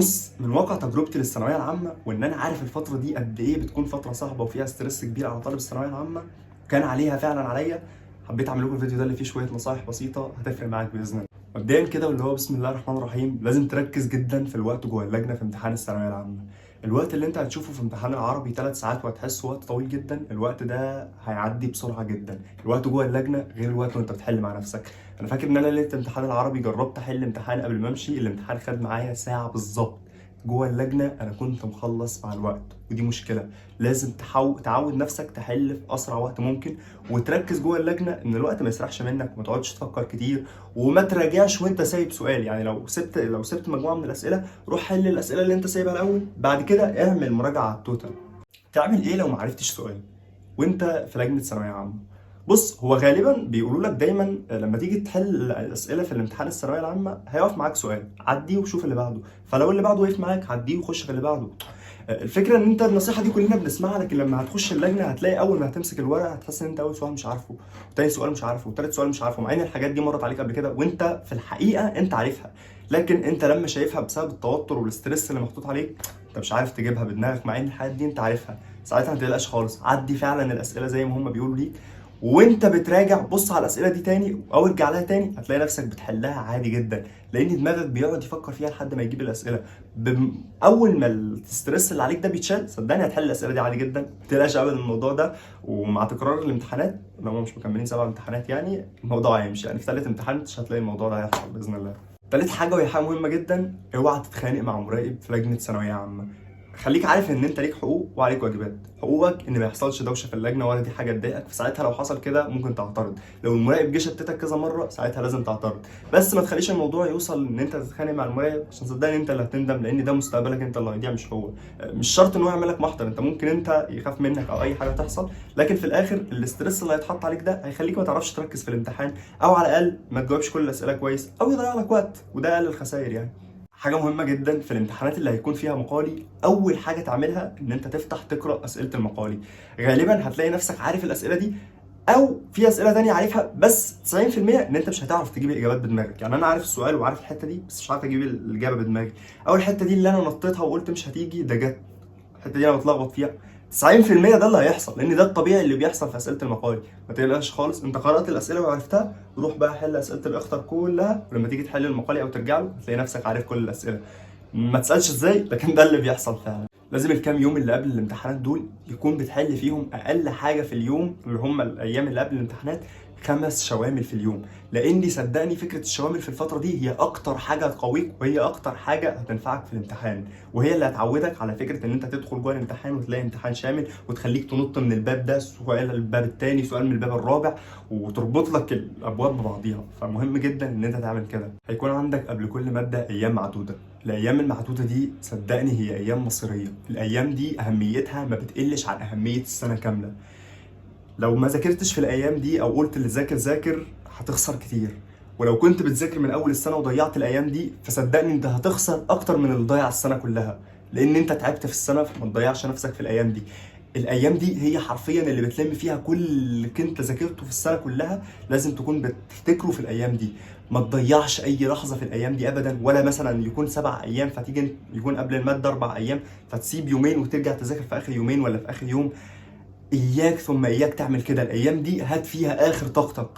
بص، من واقع تجربتي للثانويه العامه وان انا عارف الفتره دي قد ايه بتكون فتره صعبه وفيها ستريس كبير على طالب الثانويه العامه، كان عليها فعلا عليا. حبيت اعمل لكم الفيديو ده اللي فيه شويه نصايح بسيطه هتفرق معاك باذن الله. مبدئيا كده واللي هو بسم الله الرحمن الرحيم، لازم تركز جدا في الوقت جوه اللجنه في امتحان الثانويه العامه. الوقت اللي انت هتشوفه في امتحان العربي 3 ساعات وهتحسه وقت طويل جدا، الوقت ده هيعدي بسرعه جدا. الوقت جوه اللجنه غير الوقت وانت بتحل مع نفسك. انا فاكر ان انا ليله امتحان العربي جربت احل امتحان قبل ما امشي، الامتحان خد معايا ساعه بالظبط. جوه اللجنه انا كنت مخلص مع الوقت، ودي مشكله. لازم تعود نفسك تحل في اسرع وقت ممكن، وتركز جوه اللجنه ان الوقت ما يسرحش منك وما تقعدش تفكر كتير، وما تراجعش وانت سايب سؤال. يعني لو سبت مجموعه من الاسئله، روح حل الاسئله اللي انت سايبها الاول، بعد كده اعمل مراجعه على التوتال. تعمل ايه لو ما عرفتش سؤال وانت في لجنه ثانويه عامه؟ بص، هو غالبا بيقولوا لك دايما لما تيجي تحل الاسئله في الامتحان الثانويه العامه هيقف معاك سؤال، عديه وشوف اللي بعده. فلو اللي بعده وقف معاك عديه وخش في اللي بعده. الفكره ان انت النصيحه دي كلنا بنسمعها، لكن لما هتخش اللجنه هتلاقي اول ما هتمسك الورقه هتحس ان انت اول سؤال مش عارفه، وتاني سؤال مش عارفه، وتالت سؤال مش عارفه، مع ان الحاجات دي مرت عليك قبل كده وانت في الحقيقه انت عارفها. لكن انت لما شايفها بسبب التوتر والاسترس اللي محطوط عليك، انت مش عارف تجيبها بدماغك، مع ان الحاجات دي انت عارفها. ساعتها ما تقلقش خالص، عدي فعلا الاسئله زي ما هم بيقولوا ليك. وانت بتراجع بص على الاسئله دي تاني او ارجع لها تاني، هتلاقي نفسك بتحلها عادي جدا، لان دماغك بيقعد يفكر فيها لحد ما يجيب الاسئله. اول ما الستريس اللي عليك ده بيتشال، صدقني هتحل الاسئله دي عادي جدا، ما تقلقش ابدا من الموضوع ده. ومع تكرار الامتحانات، لو هم مش مكملين 7 امتحانات يعني الموضوع هيمشي، يعني في ثالث امتحان مش هتلاقي الموضوع ده هيحصل باذن الله. تالت حاجه وهي حاجه مهمه جدا، اوعى تتخانق مع مراقب في لجنه ثانويه عامه. خليك عارف ان انت ليك حقوق وعليك واجبات. حقوقك ان ما يحصلش دوشه في اللجنه ولا دي حاجه تضايقك، فساعتها لو حصل كده ممكن تعترض. لو المراقب جه شتتك كذا مره ساعتها لازم تعترض. بس ما تخليش الموضوع يوصل ان انت تتخانق مع المراقب، عشان صدقني انت اللي هتندم، لان ده مستقبلك انت اللي هيضيع مش هو. مش شرط ان هو يعمل لك محضر، انت ممكن انت يخاف منك او اي حاجه تحصل، لكن في الاخر الاسترس اللي هيتحط عليك ده هيخليك ما تعرفش تركز في الامتحان، او على الاقل ما تجاوبش كل الاسئله كويس، او يضيع لك وقت، وده اقل الخسائر يعني. حاجة مهمة جدا في الامتحانات اللي هيكون فيها مقالي، أول حاجة تعملها إن أنت تفتح تقرأ أسئلة المقالي. غالبا هتلاقي نفسك عارف الأسئلة دي، أو في أسئلة تانية عارفها، بس 90% إن أنت مش هتعرف تجيب الإجابات بدماغك. يعني أنا عارف السؤال وعارف الحتة دي، بس مش عارف أجيب الإجابة بدماغي. أو الحتة دي اللي أنا نطيتها وقلت مش هتيجي، ده جت. الحته دي انا بتلخبط فيها. 90% ده اللي هيحصل، لان ده الطبيعي اللي بيحصل في اسئله المقالي. ما تقلقش خالص، انت قرات الاسئله وعرفتها، روح بقى حل اسئله الاخطر كلها، ولما تيجي تحل المقالي او ترجع له هتلاقي نفسك عارف كل الاسئله. ما تسالش ازاي، لكن ده اللي بيحصل فعلا. لازم الكام يوم اللي قبل الامتحانات دول يكون بتحل فيهم اقل حاجه في اليوم، اللي هم الايام اللي قبل الامتحانات، 5 شوامل في اليوم. لاني صدقني فكره الشوامل في الفتره دي هي اكتر حاجه هتقويك، وهي اكتر حاجه هتنفعك في الامتحان، وهي اللي هتعودك على فكره ان انت تدخل جوه الامتحان وتلاقي امتحان شامل، وتخليك تنط من الباب ده سؤال الباب الثاني، سؤال من الباب الرابع، وتربط لك الابواب ببعضيها. فمهم جدا ان انت تعمل كده. هيكون عندك قبل كل ماده ايام معدوده. الايام المعدوده دي صدقني هي ايام مصيريه. الايام دي اهميتها ما بتقلش عن اهميه السنه كامله. لو ما ذاكرتش في الايام دي او قلت اللي ذاكر ذاكر، هتخسر كتير. ولو كنت بتذاكر من اول السنه وضيعت الايام دي، فصدقني انت هتخسر اكتر من اللي ضيع السنه كلها، لان انت تعبت في السنه، فما تضيعش نفسك في الايام دي. الايام دي هي حرفيا اللي بتلم فيها كل اللي كنت ذاكرته في السنه كلها، لازم تكون بتفتكره في الايام دي. ما تضيعش اي لحظه في الايام دي ابدا، ولا مثلا يكون 7 ايام فتيجي يكون قبل الماده 4 ايام فتسيب يومين وترجع تذاكر في اخر يومين ولا في اخر يوم. اياك ثم اياك تعمل كده. الايام دي هات فيها اخر طاقتك.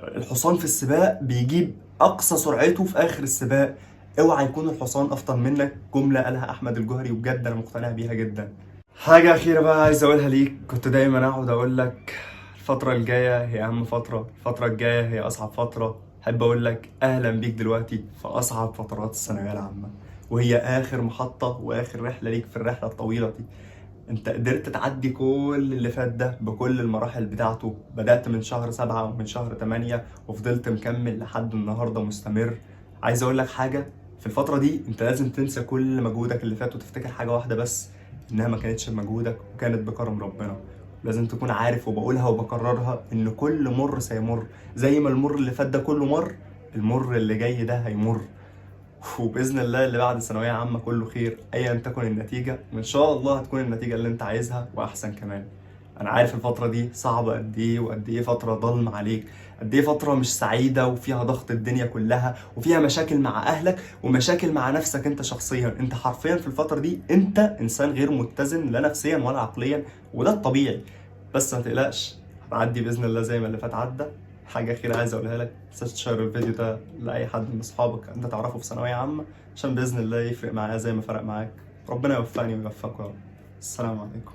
الحصان في السباق بيجيب اقصى سرعته في اخر السباق. اوعى يكون الحصان افضل منك، جمله قالها احمد الجوهري وبجد انا مقتنع بيها جدا. حاجه اخيره بقى عايز اقولها ليك، كنت دايما اقعد اقول لك الفتره الجايه هي اهم فتره، الفتره الجايه هي اصعب فتره. احب اقول لك اهلا بيك دلوقتي في اصعب فترات الثانويه العامه، وهي اخر محطه واخر رحله ليك في الرحله الطويله دي. انت قدرت تعدي كل اللي فات ده بكل المراحل بتاعته. بدأت من شهر 7 ومن شهر 8 وفضلت مكمل لحد النهاردة مستمر. عايز اقول لك حاجة، في الفترة دي انت لازم تنسى كل مجهودك اللي فات وتفتكر حاجة واحدة بس، انها ما كانتش بمجهودك وكانت بكرم ربنا. لازم تكون عارف، وبقولها وبكررها، ان كل مر سيمر. زي ما المر اللي فات ده كله مر، المر اللي جاي ده هيمر. وباذن الله اللي بعد ثانويه عامه كله خير ايا تكن النتيجه، وان شاء الله هتكون النتيجه اللي انت عايزها واحسن كمان. انا عارف الفتره دي صعبه قد ايه، وقد ايه فتره ضلمه عليك، قد ايه فتره مش سعيده وفيها ضغط الدنيا كلها، وفيها مشاكل مع اهلك ومشاكل مع نفسك انت شخصيا. انت حرفيا في الفتره دي انت انسان غير متزن لا نفسيا ولا عقليا، وده الطبيعي. بس ما تقلقش، هتعدي باذن الله زي ما اللي فات عدى. حاجه اخيره عايز اقولها لك، متنساش تشير الفيديو ده لاي حد من اصحابك انت تعرفه في ثانويه عامه، عشان باذن الله يفرق معايا زي ما فرق معاك. ربنا يوفقني ويوفقك يا رب. السلام عليكم.